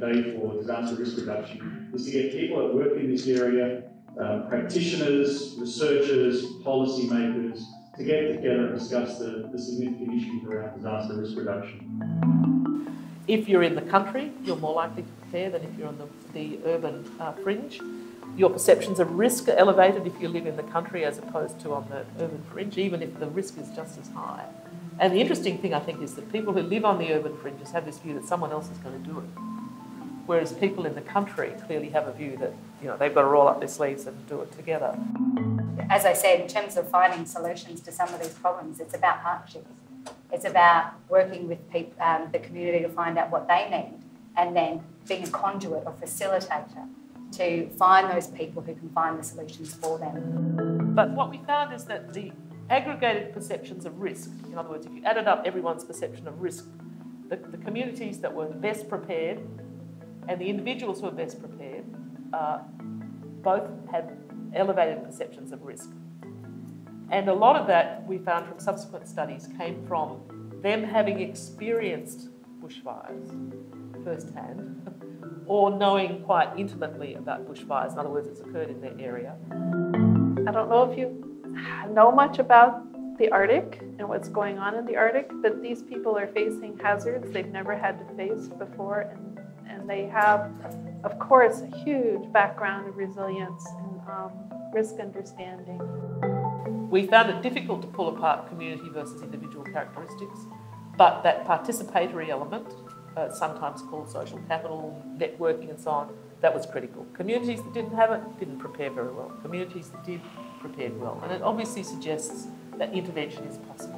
UK for disaster risk reduction is to get people that work in this area, practitioners, researchers, policymakers, to get together and discuss the significant issues around disaster risk reduction. If you're in the country, you're more likely to prepare than if you're on the urban fringe. Your perceptions of risk are elevated if you live in the country as opposed to on the urban fringe, even if the risk is just as high. And the interesting thing, I think, is that people who live on the urban fringes have this view that someone else is going to do it. Whereas people in the country clearly have a view that, you know, they've got to roll up their sleeves and do it together. As I said, in terms of finding solutions to some of these problems, it's about partnerships. It's about working with people, the community to find out what they need and then being a conduit or facilitator to find those people who can find the solutions for them. But what we found is that the aggregated perceptions of risk, in other words, if you added up everyone's perception of risk, the communities that were best prepared and the individuals who were best prepared both had elevated perceptions of risk. And a lot of that we found from subsequent studies came from them having experienced bushfires firsthand or knowing quite intimately about bushfires. In other words, it's occurred in their area. I don't know if you know much about the Arctic and what's going on in the Arctic, but these people are facing hazards they've never had to face before, and they have, of course, a huge background of resilience and risk understanding. We found it difficult to pull apart community versus individual characteristics, but that participatory element, sometimes called social capital, networking and so on, that was critical. Communities that didn't have it didn't prepare very well. Communities that did prepared well. And it obviously suggests that intervention is possible.